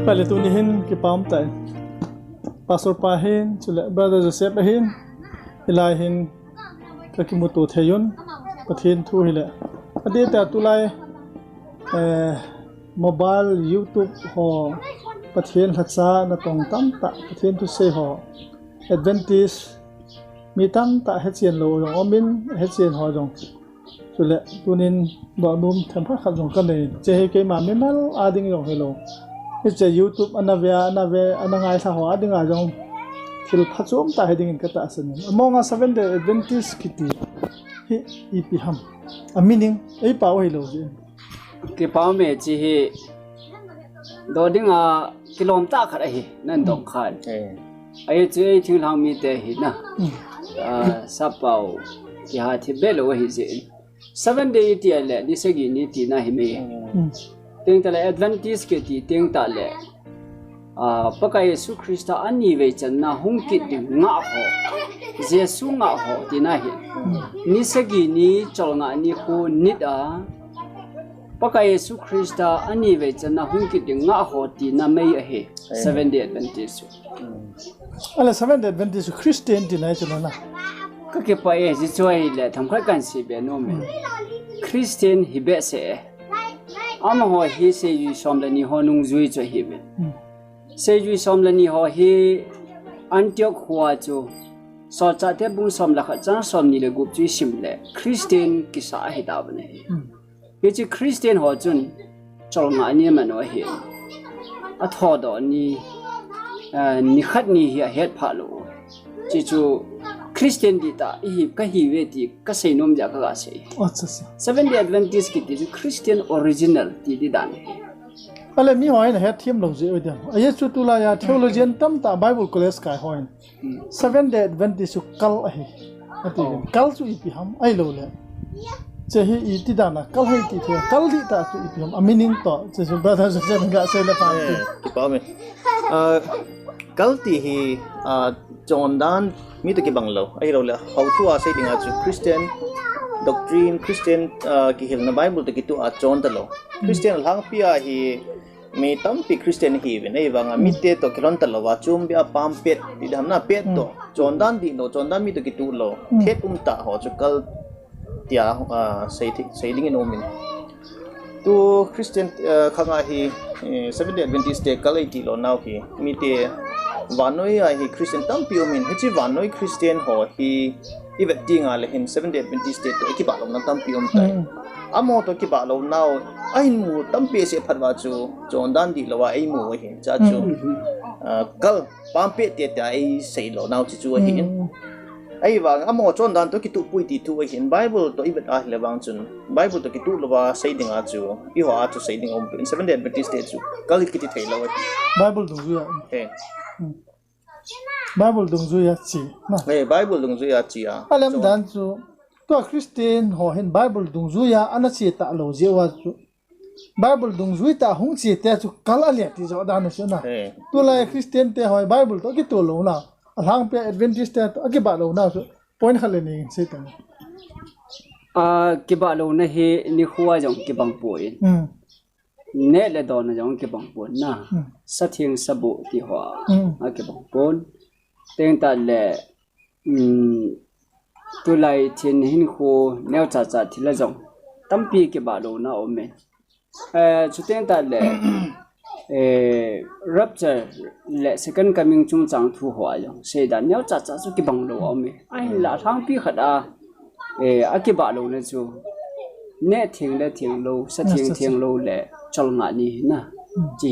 Pale tu nihin ki pam tai pastor pahin chule brother Joseph hin ilai hin ka ki mutu theyun pathin thu hile ade ta tulai mobile YouTube ho pathin hatsa na tong tam ta pathin tu se ho advantage mi tam ta hetien lo yong omin hetien ho jong chule tunin ba num tham pha khat jong kan nei che ke ma menal ading yong hello it's a YouTube anavya anangai sa ho adinga jong thil phachom ta heading in kata asan among a 7 day advantage kiti hi ipiham a meaning ei paw hello ji cái bao mẹ chỉ hi đó đi ngà kilom khát ấy nên đồng khát ấy chỉ tiếng lòng mi tê hi na sắp bảo thì hà thì bé lo hi gì 7 day thì là đi sẽ gì ni thì na hi mi tiếng ta là advantage cái thì tiếng ta là bác Giêsu Christa anh như vậy chân na hung kít đi ngã ho Giêsu ngã ho thì na hi ni sẽ gì ni cho ngã ni cô nít bác Giêsu Christa anh như vậy chân na hung kít đi ngã ho thì na mấy ấy 7 day advantage ala 7 day advantage Christian thì này cho nó cái bài ấy chỉ cho là thằng khách can sự bên nó mình Christian hi bé sẽ ama ho hi se yu som la ni ho nung zui cho hi be se yu som la ni ho hi Antioch hua cho so cha te bung som la kha cha som ni le gup chi sim le Christian ki sa hi da bne ye chi Christian ho chun chol nga ni ma no hi a tho do ni ni khat ni hi het pha lo chi chu Christian di ta hi ka hi we ti ka sei nom ja ka sei acha 7 day advantage ki ti Christian original ti di dan ala mi hoin he thiam lo je oidam aye chu tula ya theologian tam ta Bible college kai hoin 7 day advantage kal ahi ati kal chu ipiham ai lo le che hi iti dana kal hai ti the kal di ta chu ipiham a meaning to che chu brother se ga se le pa ki pa me kal ti hi John Dan mi to ki banglo ai ro la how to a say dinga chu Christian doctrine Christian ki hil na Bible to ki tu a John ta lo Christian lang pia hi mi tam pi Christian hi ve nei wanga mi te to kilon ta lo wa chum bia pam pet di dam na pet to John Dan di no John Dan mi to ki tu lo thet ta ho chu kal tia say ding in omin tu Christian khanga hi 7 day Adventist day kalai ti lo now hi mi te vanoi hi Christian tam piomin hi chi vanoi Christian ho hi ivet tinga le hin 7 day Adventist day to ki ba lo na tam piom tai amo to ki ba lo now ai mu tam pe se phatwa chu John Dan di lo wa ai mu hi cha chu kal pam pe te ta ai sei lo now chi chu hi ai wa amo John Dan to ki tu pui ti tu hin Bible to ivet a le wang chun Bible to ki tu lo wa sei dinga chu I ho a chu sei ding om in 7 day Adventist day chu kal ki ti thei lo Bible du ya Bible dung zu ya chi na Bible dung zu ya chi a alam dan chu to Christian ho hen Bible dung zu ya ana chi ta lo je wa chu Bible dung zu ta hung chi te chu kala le ti zo dan chu na to la Christian te ho Bible to ki to lo na alang pe Adventist te to ki ba lo na chu point khale ni se ta ki ba lo na he ni khuwa jong ki bang poi ne le don na jong ki bang pon na sa thieng sa bu ti ho a ki bang pon teng ta le tu lai thin hin khu neo cha cha thi la jong tampi ki ba lo na o me chu teng ta le rapture le second coming chung chang thu ho jong se da neo cha cha chu ki bang lo o me ai la thang pi khada a ki ba lo na chu ne thieng le thieng lo sa thieng lo le chol nga ni na chi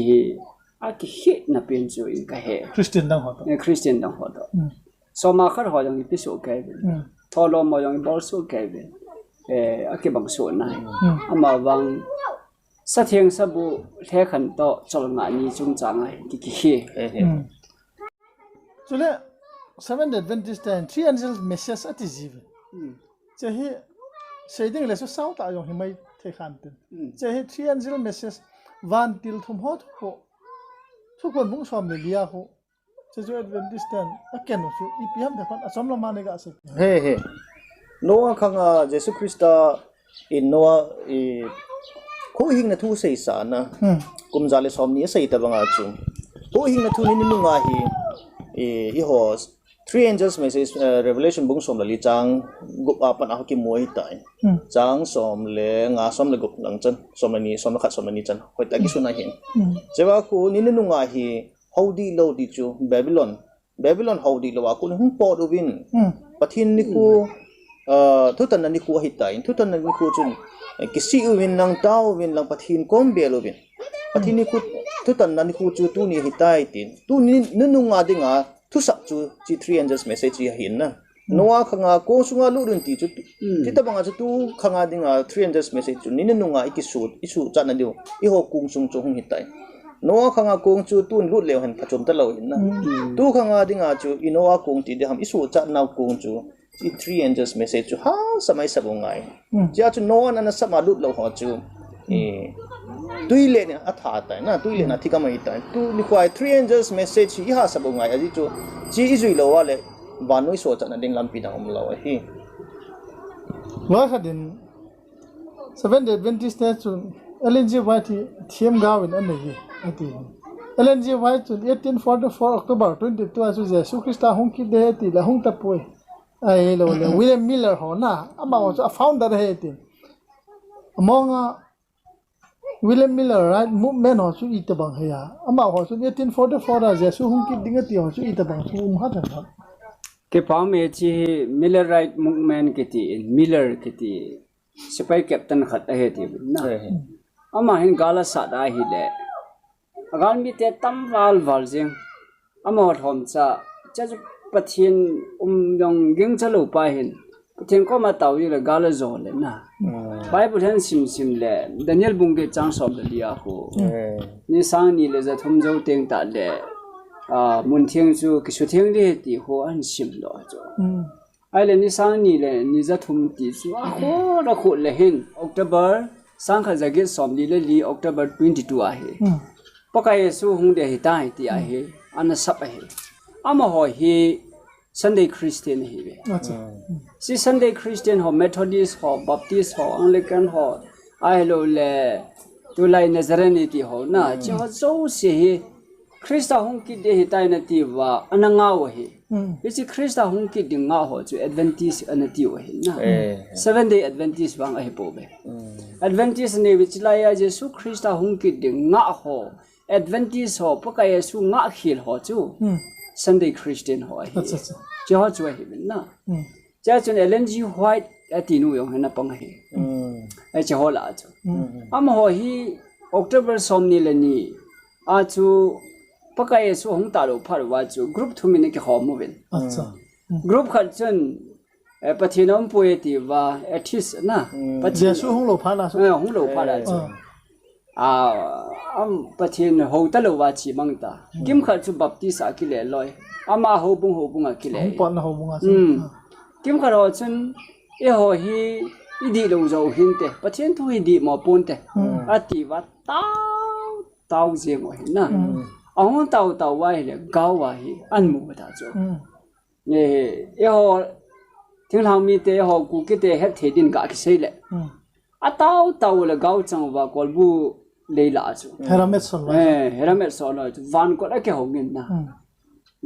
a ki hit na pen chu in ka he Christian dang ho to Christian dang ho to so ma khar ho jang pi so kai tholo mo jang bol so kai be a ki bang so na ama wang sa thieng sa bu the khan to chol nga ni chung chang ai ki he so le 7 Adventist and 3 angel message ati jive che hi shading le so sau ta yong hi mai the khan tin che hi 3 angel message van til thum hot ho thu kon mung som le lia ho che jo Adventist and aken so ipm de kon asom la mane ga se he Noah khanga Jesus Christa in Noah ho hing na thu sei sa na kumzale somni sei ta banga chu ho hing na thu ni nu nga hi I ho three angels message revelation bung som lali chang gup apan a ki moi tai chang som le nga som le gup lang chan som ni som khat som ni chan hoi ta ki suna hin chewa ku ni nu nga hi hodi lo di chu babylon hodi lo ku hung po do win pathin ni ku thu tan ni ku hi tai thu tan ni ku chun ki si win lang tau win lang pathin kom be lo win pathin ni ku thu tan ni ku chu tu ni hi tai tin tu ni nu nga dinga thu sak chu chi 3 angels message hi hin na noa khanga ko sunga lu run ti chu ti ta banga chu tu khanga dinga 3 angels message chu ni nu nga isu cha na diu I ho kung sung chu hung hi tai noa khanga kong chu tun lut lew han phachom ta lo hin na tu khanga dinga chu inoa kong ti de ham isu cha na kong chu chi 3 angels message chu ha samai sabungai cha chu noa na sama lut lo ho chu tuile ne atha ta na tuile na thika mai ta tu ni kwai 3 angels message hi ha sabungai aji chu chi izui lo wa le wanoi so cha na ding lam pi da om lo hi wa khadin 7 day Adventist ne chu LNG White thiam gawin an nei ati LNG White chu 1844 October 22 asu Jesu Christa hong ki de ti la hong ta poi ai lo le William Miller ho na ama a founder he ti among William Miller right movement ho chu itabang he ya ama ho chu 1844 a Jesu hong ki dinga ti ho chu itabang chu ha ta ke pa me chi Miller right movement ke ti Miller ke ti sipai captain khat a he ti na ama hin gala sa da hi le agan mi te tam wal jing ama thom cha cha pathin yong ging chalo pa hin pathin ko ma taw yi le gala zo le na bible han sim le Daniel bungge chang som le liya ho ni sang ni le za thum jo teng ta le mun thieng chu ki su thieng le ti ho an sim lo jo ai le ni sang ni le ni za thum ti chu a ho ra kho le hin October sang kha jagi som li le li October 22 a he paka yesu hung de hi tai ti a he an sap a he ama ho hi Sunday Christian hi be si Sunday Christian ho Methodist ho Baptist ho Anglican ho ai lo le tu lai Nazarene ti ho na chi ho zo se hi Christa hung ki de hi tai na ti wa ananga wa hi si Christa hung ki de nga ho chu Adventist anati wa hi na 7 day Adventist bang a hi po be Adventist ne which la ya Jesu Christa hung ki de nga ho Adventist ho paka yesu nga khil ho chu Sunday Christian ho hi chi ho chu hi na cha chun LNG White ati nu yong na pang hi ai chi ho la chu am ho hi October som ni le ni a chu paka yesu hong ta lo phar wa chu group thu min ki ho mu ben group khat chun pathinom poeti wa athis na Jesu hong lo pha la so hong lo pha la chu pathin ho ta lo wa chi mang ta kim khat chu baptist a ki le loi ama ho bung a ki le pon ho bunga kim khat ho chun e ho hi idi lo zo hin te pathin thu idi mo pon te ati wa tau je mo hin na ong tau wa hi le gaw wa hi an mu ba ta cho e ho thing lang mi te ho ku ki te het the din ka ki sei le a tau le gaw chang wa kol bu le la chu heramet so lo van ko la ke ho ngin na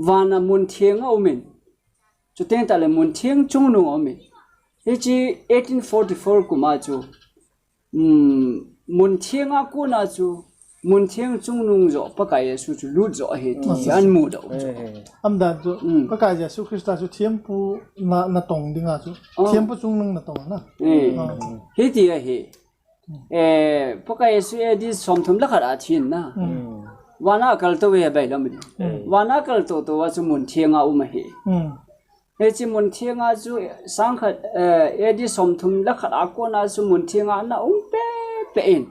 van a mun thieng au min chu ten ta le mun thieng chung nu au min he chi 1844 ku ma chu mun thieng a ku na chu mun thieng chung nung zo pa ka yesu chu lut zo he ti an mu do am da chu pa ka Jesu Christa chu thiam pu na tong dinga chu thiam pu chung nung na tong na he ti a he pa ka yesu e di som thum la khara thin na wana kal to we bai lam ni wana kal to wa chu mun thieng a ma he he chi mun thieng a chu sang khat e di som thum la khara ko na chu mun thieng a na pe in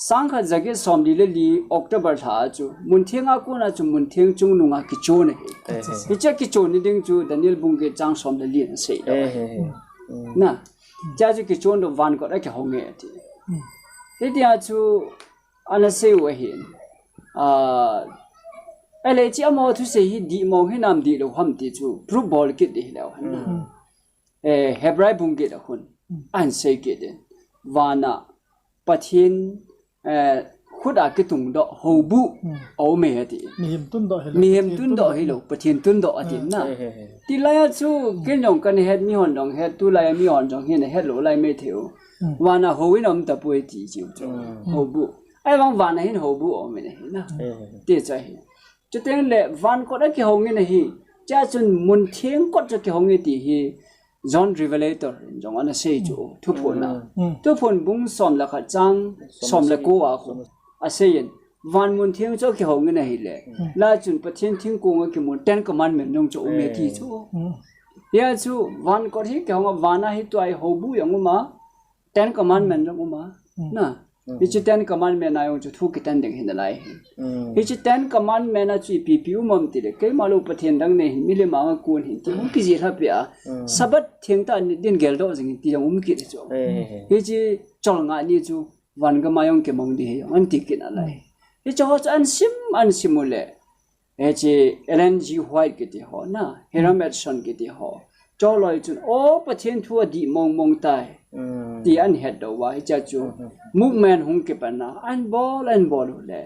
sang kha jage som li October tha chu mun thieng a ko na chu mun thieng chung nu nga ki cho ne he cha ki cho ni ding chu Daniel bung ge chang som le lien sei na cha chu ki cho no van ko ra ke hong nge ti he dia chu ana se we hin ele chi amo thu se hi di mo he nam di lo ham ti chu group ball kit di lo han Hebrai bung ge da hun an se ge de wana ปะเทียนขุดอากิตุงดอกหูบุเอาเมติ มีหิมตุนดอก มีเห็มตุนดอกให้เราปะเทียนตุนดอกอตินะที่ไล่ชูกินยองกันเฮ็ดมีหอนดองเฮ็ดตุไล่มีหอนดองเฮ็ดเฮ็ดโลไล่ไม่เถียววานาหูวินอมตะปุยจีจิวจหูบุไอ้วังวานาเห็นหูบุเอาเมเนี่ยนะเตี้ยใจจะเต็งเล่วันก็ได้กี่หงเงี้ยนะฮีจ้าจนมุนเทียงก็จะกี่หงเงี้ยตีฮีJohn Revelator จงอันนั้นเสียจูทุกคนนะทุกคนบุ้งสอมละขัดจังสอมละกูอ่ะคนอาเซียนวันมุนเทียงเจ้ากี่หงเงี้ยนะฮีเลยลาจุนประเทศทิ้งกูงกี่มุน10 commandment นงจูเมตีจูยาจูวันก็ที่กี่หงวันน่ะฮีตัวไอ้หูบุยังมา10 commandment ยังมานะฮิจิ10 commandment นายองจูทุกกี่10เด้งเห็นอะไรฮิจิ10 commandment น่ะจีปีวมั่มติเลยแค่มาลูกประเทศดังเนี่ยมิเลมากูนเห็นที่มุกิจิรับเปียสับเทียงตาดินเกลโดสิงที่ยังมุกิเลยจูฮิจิจงงานนี่จูวันก็มายองเก็บมั่งดีอันติกินอะไรฮิจิเขาจะอันซิมเลยฮิจิเอเลนจีไวท์กิติหอนะเฮราเมดชันกิติหอจอลอยจูโอ้ประเทศทั่วดีมองตายที่อันเห็ดเอาไว้จะจูมุกแมนหงเก็บนะอันบอลเลย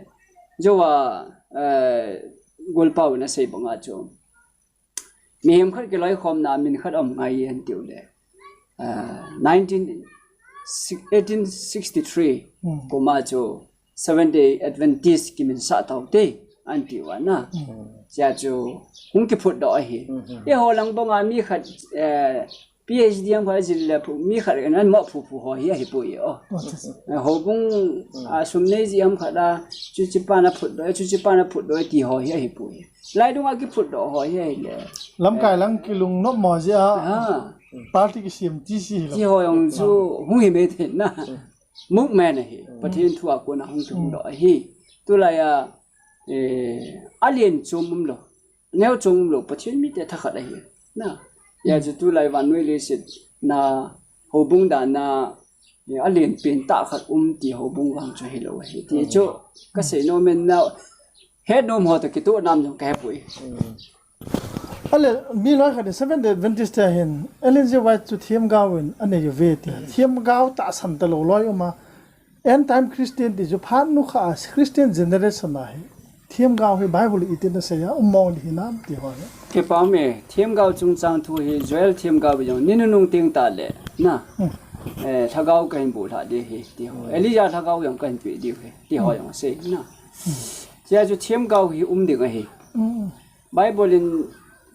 จูว่ากุลปาวน่ะใส่บังอาจูมีเห็นขัดกี่ร้อยคอมนามินขัดอมไงยันเดียวเลย1863ก็มาจู7-day Adventistกิมินสัตเอาเตอันที่ว่านะจะจูหงเก็บพุดดอกเหี้ยหัวหลังบังอามีขัดPhD ยังพอจะเรียนมีขัดกันนั้นหมอผู้หัวเหี้ยหิปุยอ๋อหัวบุ้งสมเด็จยังขัดจุดปานะพุดด้วยที่หัวเหี้ยหิปุยไล่ดวงอากิพุดดอกหัวเหี้ยเลยลำไก่ลังกิลุงนกหมอเสียปาร์ตี้กิเสียมจีซีที่หัวยังจูหงเห็นไม่เห็นนะมุกแม่เนี่ยประเทศทั่วคนหงจุงดอกเหี้ยตัวไรอาเลียนจมุมโลแนวจมุมโลประเทศมีแต่ทักอะไรเหี้ยนะยาจะตัวไรวันเวลสินาหัวบุ้งดานาอาเลียนเป็นตาขัดที่หัวบุ้งวางจะให้เราเห็นที่จู่ก็เสียโนเมนนาเฮ็ดโนมหัวตะกี้ตัวน้ำจงแก่ปุยอะไรมีน้อยขัด7 Adventistเห็นเอเลนจะไว้จุดเทียมกาวินอันนี้อยู่เวทีเทียมกาวตาสันตะโลลอยออกมาend time Christian ที่จะผ่านนุขาChristian generationนะเทียมกาวให้ไบเบิลอีตินะเสียมองดีน้ำที่หัวเก็บเอาเมเทียมกาวจงจังทุยจอยเทียมกาวไปยังนินนุ่งเตียงตาเลยนะถ้ากาวกันบุตรดีที่หัวเอลิยาถ้ากาวยังกันปีดีที่หัวยังเสียนะจะจุดเทียมกาวให้ดิ่งไอ้ไบเบิล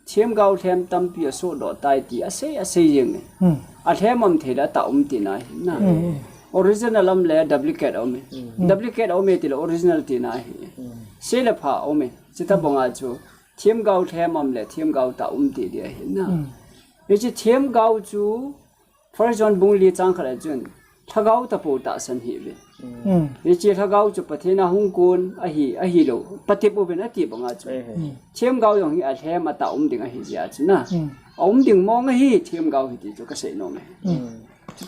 เทียมกาวเทียมตั้มปีโซดอตายที่เสียยังอาเทียมมันเทละตาตีนายนะoriginal am le duplicate ome ti le original ti na hi se le pha ome chita bonga chu thiam gau them am le thiam gau ta ti dia hi na ye chi thiam gau chu first john bung li chang khara chun thagau ta po ta san hi be ye chi thagau chu pathena hung kun a hi lo pati po ben ati bonga chu thiam gau yong hi a them ata ding a hi ja chu na ding mong hi thiam gau hi ti chu ka se no me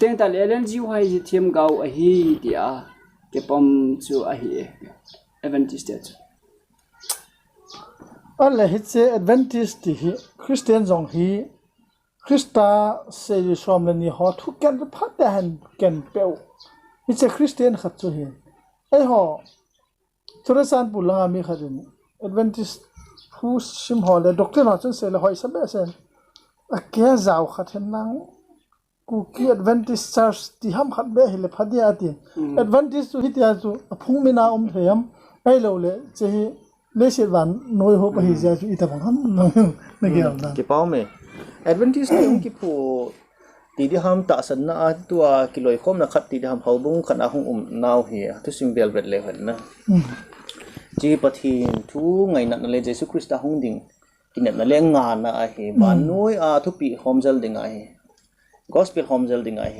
Chúng ta lấy lên jiu hay gì thêm gạo ở hi thì cái bom chú ở hi Adventist đấy. Ở lại hết sẽ Adventist thì Christian dòng hi Christa sẽ đi xóm lên họ thu kén cái phát đại hành kén bèo. Hết sẽ Christian khát chú hi. Ấy họ cho ra san bù lăng ami khát đi. Adventist phu sim họ là doctor họ chân sẽ là hỏi sắp bè sen. À kia giàu khát hen năng. Kuki Adventist Church ti ham khat be hele phadia ti Adventist tu hitia chu phung mina theyam ai lo le che hi le se van noi ho pa hi ja chu ita bang ham na ge al da ke pau me Adventist ni ki pu ti di ham ta san na tua ki loi khom na khat ti di ham hau bung khan a hung naw hi tu sim bel bet le han na ji pathin thu ngai na le Jesu Christa hung ding ki na le nga na a hi ban noi a thu pi homjal ding a hi Gospel homjal ding ai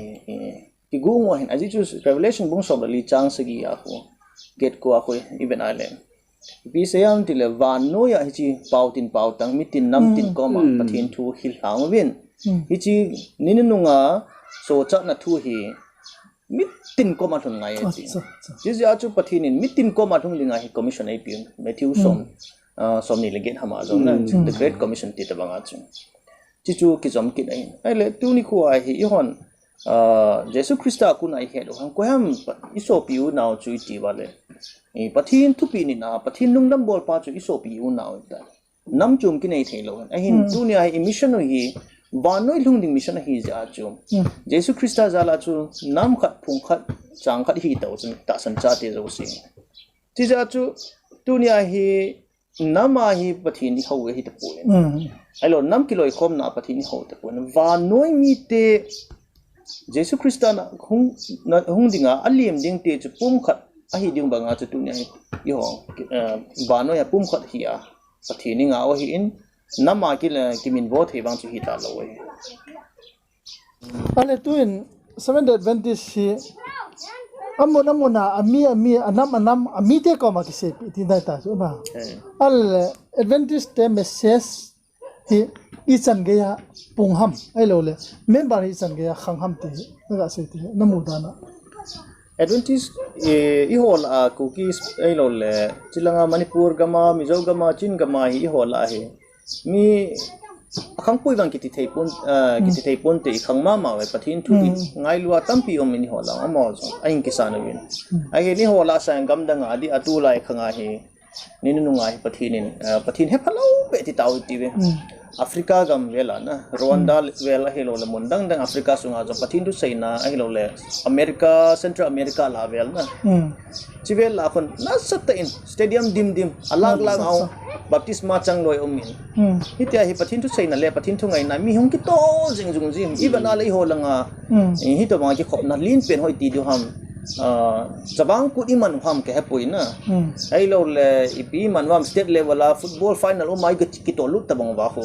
ki gu mo hin aji chu revelation bung som li chang sagi a ko get ko a ko even island bi sayam ti le van no ya chi pau tin pau tang mi tin nam tin ko ma pathin thu hil hang win hi chi nin nu nga so cha na thu hi mi tin ko ma thun ngai chi ji ja chu pathin in mi tin ko ma thung linga hi commission ai pi Matthew som ni le get hama zo na the great commission ti ta banga chu chi chu ki jom ki ai le tu ni ko ai hi hon Jesu Christa kun ai he do han ko ham iso piu naw chu ti ba le pathin thu pi ni na pathin nung dam bol pa chu iso piu naw ta nam chum ki nei thei lo a hin dunia hi mission hi banoi lung ding mission hi ja chu Jesu Christa zala chu nam khat phung khat chang khat hi to chu ta san cha te zo si ti ja chu dunia hi nama hi pathin ni ho hi ta pu ai lo nam kiloi khom na pathin ni ho ta pu va noi mi te Jesu Christa na hung dinga alim ding te chu pum khat a hi ding banga chu tu ne hi ho ba no ya pum khat hi a pathi ni nga o hi in nama ki min bo thei bang chu hi ta lo we ale tuin Seventh Adventist hi amona ami anam ami te ko ma ki se ti dai ta so na al Adventist te message hi ichan ge ya pungham ai lo le member hi chan ge ya khangham te ga se te namu dana Adventist I hol a cookies ai lo le chilanga Manipur gama Mizo gama Chin gama hi hol a he mi khang pui bang kiti thei pon te khang ma we pathin thu di ngai lua tampi om ni hola amo zo ain kisana win ai he ni hola sang gam dang adi atu lai khanga he ni nu ngai pathin he phalo pe ti taw ti we Africa gam vela na Rwanda vela helo le mondang dang Africa sunga jo pathin tu saina helo le America Central America la vel na chivel la khon na sat in stadium dim alag lang au baptisma chang loi omin hitia hi pathin tu saina le pathin thu ngai na mi hung ki to jing jung jim ibana le ho langa hi to ma ki khop na lin pen hoi ti du ham zabang ku iman ham ke hapoi na ai lo le ipi man wam state level la football final o mai ki to lut tabang ba ko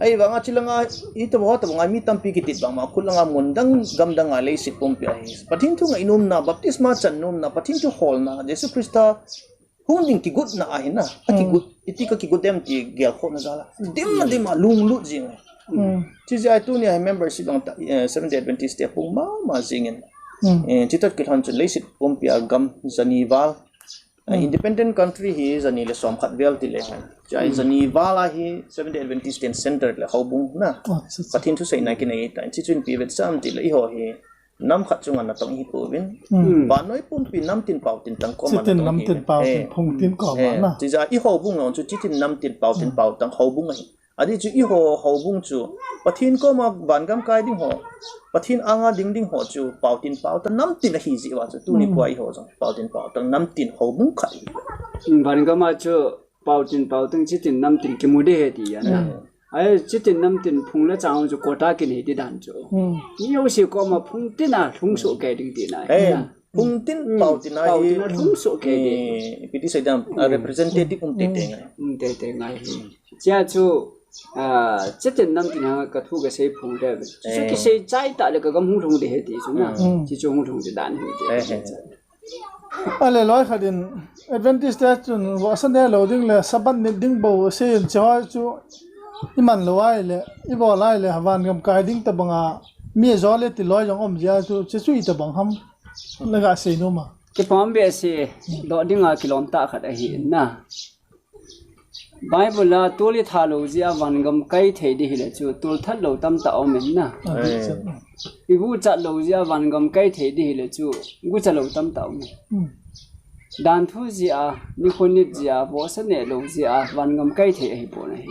ai wanga chilanga I to ho tabang mi tampi ki tit bang ma khulanga mundang gamdang ale sit pom pi ai pathin thu ngai num na baptisma chan num na pathin thu hol na Jesu Christa hunding ki good na ahina ki good itika ki good dem ti gel kho na zala dim lung lut jing chi ja tu ni membership bang Seventh Adventist te pung ma jingin chitat ki than chun leisit pompia gam zanival independent country hi zani le som khat vel ti le han chai zanival la hi Seventh Adventist center le hobung na pathin thu sei na ki nei ta chi chun pi vet sam ti le ho hi nam khat chunga na tong hi pu win ba noi pumpi nam tin pau tin tang ko ma tin nam tin pau tin phung tin ko ma na chi ja I hobung no chu chi tin nam tin pau tang hobung ai adi chu I hobung chu pathin ko ma ban gam kai ding ho pathin anga ding ho chu pau tin ta nam tin hi ji wa chu tu ni puai ho jong pau tin tang nam tin hobung khai ban gam ma chu pau tang chi tin nam tin ki mu de he ti ya na ai chi tin nam tin phung la chang chu kota ki nei ti dan chu ni yo si ko ma phung tin na thung so ke ding ti na phung tin pau tin ai thung so ke de piti sai dam representative te ngai chia chu chết tiền năm thì hàng cả thu cái xây phùng đây chứ cái xây trái tại là cái gấm hung thùng để hết thì chúng nào chỉ cho hung thùng để đàn hết ale loi khadin Adventist chun wa san lo ding le saban ding bo se chawa chu iman loi le ibo lai le hawan gam kai ding ta banga mi zo le ti loi jong om ja chu chu I ta bang ham laga se no ma cái phom bê se đó đi ngã kilomita khát hi na Bible la toli thalo zia van gam kai thei di hile chu tul that lo tam ta omen na ibu chat lo zia van gam kai thei di hile chu gu cha lo tam ta omen dan thu zia ni khonit zia bo sa ne lo zia van gam kai thei hi bo na hi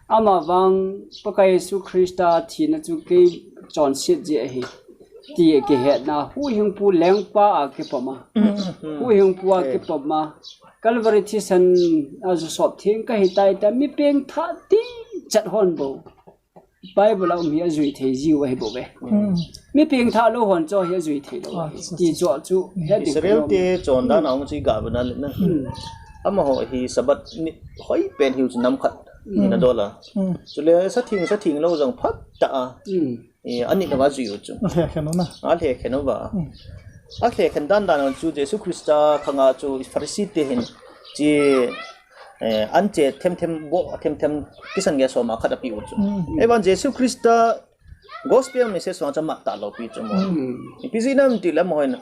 ama wang pakai su Christa thi na chu ke chon sit zia hi ti ke he na hu hing pu leng pa a ke pa ma hu hing pu a ke pa ma Calvary thi san as sop thing ka hitai ta mi peng tha ti chat hon bo Bible la mi azui thei ji wa bo be mi peng tha lo hon cho he azui thei lo ti cho chu he ding Israel te chon da naung chi ga bana le na ama ho hi sabat hoi pen hiu nam khat na dola chule sa thing lo jong phat ta ani na wa ju yu chu he khano na a le kheno ba a khe khan dan chu Jesu Christa khanga chu Pharisee te hin chi an che them kisan ge so ma khata pi u chu evan Jesu Christa gospel message so cha ma ta lo pi chu mo pi zinam ti la mo hin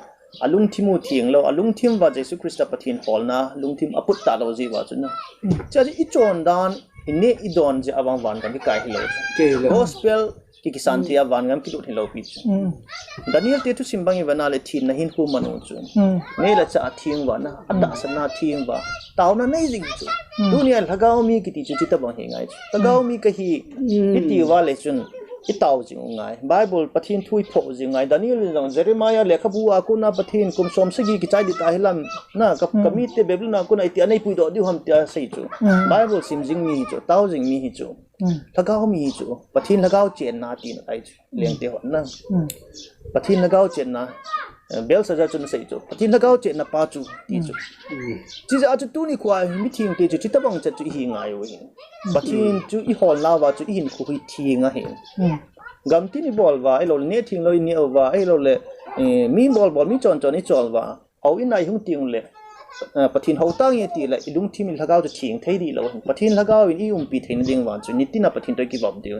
alung thimu thing lo alung thim wa Jesu Christa pathin hol na lung thim aput ta lo ji wa chu na cha ji I chon dan ine I don je awang wan kan ki kai lo gospel ki kisan thia van ngam ki lut hello pi chu Daniel te tu simbang i bana le thin na hin ku manu chu ne la cha thing wa na ata sana thing wa taw na nei jing chu dunia lagaw mi ki ti chu chita bang he ngai chu lagaw mi ka hi ti wa le chun i taw jing ngai bible pathin thui pho jing ngai Daniel jong Jeremiah lekha bu a ku na pathin kum som se gi ki chai di ta hilam na ka mi te bebl na ku na ti anei pui do di ham tia sei chu bible sim jing mi chu taw jing mi hi chu lagaw mi chu pathin lagaw chen na ti na ai chu leng te hon na pathin lagaw chen na bel sa ja chun sei chu pathin lagaw chen na pa chu ti chu chi ja chu tu ni kwa mi thing te chu chi tabang cha chu hi ngai wi pathin chu i hol la wa chu in khu hi thi nga he gam ti ni bol wa ai lo ne thing lo ni wa ai lo le mi bol mi chon chon ni chol wa au in nai hung ting le pathin ho tang ye ti la idung thi mi lagaw chu thing thei di lo pathin lagaw in i pi thein ding wa chu ni ti na pathin to ki bom de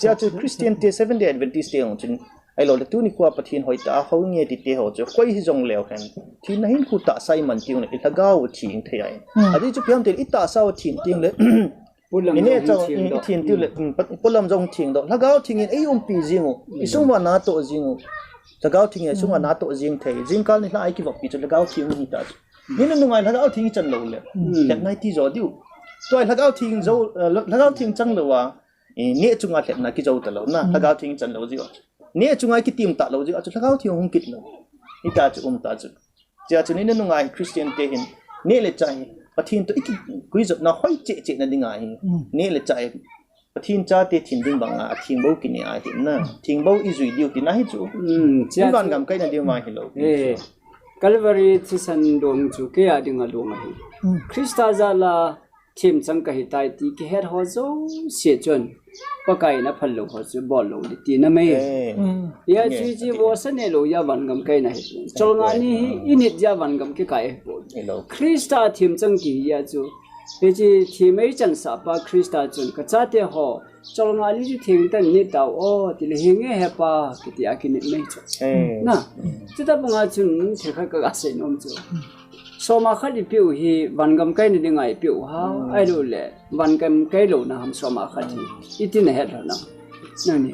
cha chu Christian te 7 day Adventist te ong chun ai lo le tu ni kwa pathin hoi ta ho nge ti te ho chu khoi hi jong lew hen thi na hin khu ta sai man ti ne lagaw thing thei ai adi chu pyam te i ta sa thing ting le ini chong i thin ti le polam jong thing do lagaw thing in ai pi jingu isung wa na to jingu lagaw thing e sung wa na to jing thei jing kal ni la ai ki bok pi chu lagaw thing ni ta ni nu ngai lagaw thing chan lo le let nai ti zo diu toy lagaw thing chang lo wa ni chunga let na ki zo ta lo na lagaw thing chan lo ji ne chungai ki tim ta lo ji achu lagaw thiong hung kit lo ni ta chu ta chu cha chu ni nu ngai Christian te hin ne le chai pathin to iki kui zo na hoi che na dinga hi ne le chai pathin cha te thin ding banga thing bo ki ne a hin na thing bo i zui diu ti na hi chu ban gam kai na diu ma hi lo Calvary thi san dom chu ke a dinga lo ma hi Krista za la thim chang ka hi tai ti ki her ho zo se chon pakai na phal lo ho chu bol lo ti na me ya chi bo san ne lo ya ban gam kai na hi chol nga ni init ya ban gam ke kai bo Krista thim chang ki ya chu pe chi thimei chan sa pa Krista chun ka cha te ho chol nga li ji thim tan ni taw o ti le hinge he pa ki ti akini me chu na chi ta bunga chun the kha ka se nom chu so ma khali piu hi ban gam kai ni dingai piu ha ai lo le ban gam kai lo na ham so ma khali itin he ra na ni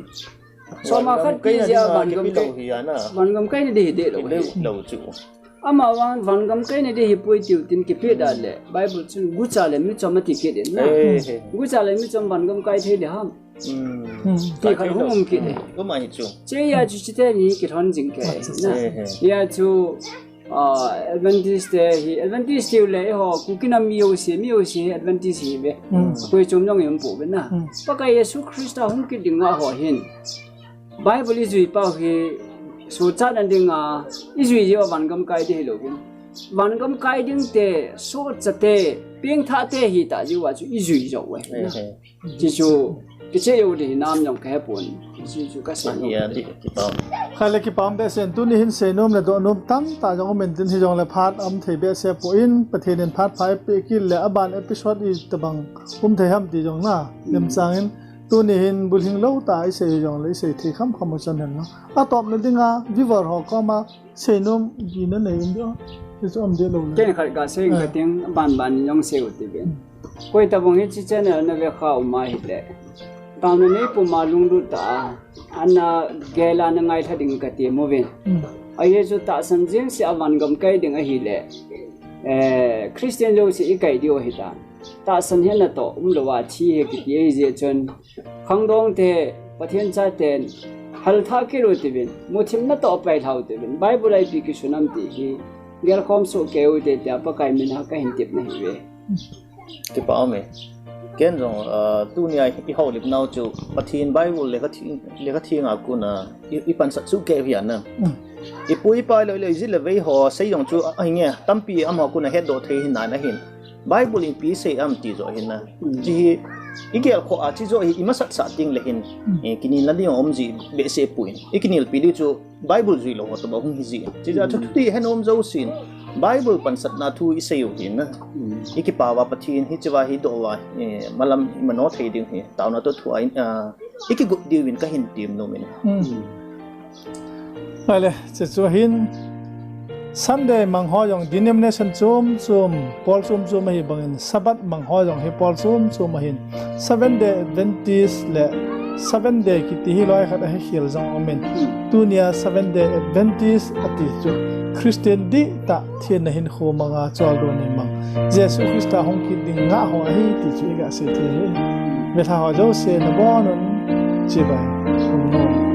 so ma khat pi ja ban gam kai ni de lo chu ama van gam kai ni de hi poi tiu tin ki pe da le bible chu gu cha le mi chom ti ke de na gu cha le mi chom ban gam kai the de ham ti khan hum ki de ko ma hi chu che ya chu chi te ni ki thon jing ke na ya chu Adventist Adventist le ho kukina mi yo se Adventist hi be ko chom jong yum po be na pa ka Yesu Christa hum ki dinga ho hin Bible is wi pa hi so cha dan dinga is wi yo ban gam kai de lo bin ban gam kai ding te so cha te ping tha te hi ta ji wa chu is wi jo we ji chu ki che yo de nam yong ka pon ji chu ka sa ya di ki pa khale ki pam be sen tu ni hin se nom le do nom tam ta jong men tin hi jong le phat am thei be se po in pathen in phat phai pe ki le aban episode is tabang thei ham ti jong na lem sang in tu ni hin bul hing lo ta ai se jong le se thei kham kham chan hen na a top na dinga viewer ho ko ma se nom gi na nei in do is om de lo le ken khar ga se ga ting ban yong se u ti be koi ta bong hi chi channel na ve kha ma hi le ta no ne pu ma lung du ta ana gela na ngai thading ka ti mo ven ai ju ta san jing si awan gam kai ding a hi le Christian lo si i kai dio hi ta san hen na to lo wa thi he ki ye je chon khang dong te pathian cha ten hal tha ki ro ti bin mo thim na to pai thau ti bin bible ai pi ki sunam ti hi gel khom so ke u te ta pa kai min ha ka hin tip na hi we ti pa me ken jong tu ni ai i ho lip now chu pathin bible le ka thing a ku na i pan sa chu ke hian na i pui pa le ji le vei ho sei jong chu ai nge tampi am ho ku na head do the hin na hin bible in pi sei am ti zo hin na ji igel kho a chi zo hi ima sat sa ting le hin kini la ding om ji be se puin ikinil pi li chu bible ji lo ho to ba hung hi ji ji ja thu ti hen om zo sin Bible pansat na thu isayo hin na ikipawa pathin hi chiwa hi do wa malam mano thei ding hi taw na to thu ai ikiguk diwin ka hin tim no min ale che chu hin Sunday mang ho yong denomination chum Paul chum hi bangin Sabbath mang ho yong hi Paul chum hin 7 day Adventist le 7 day ki ti hi loi khat a khil zong amen tu nia 7 day Adventist ati chu Christian di ta thien na hin kho manga chol do ni mang Jesus Christa hong ki ding nga ho hi ti chu ga se the ve tha ho jo se na bon chi ba no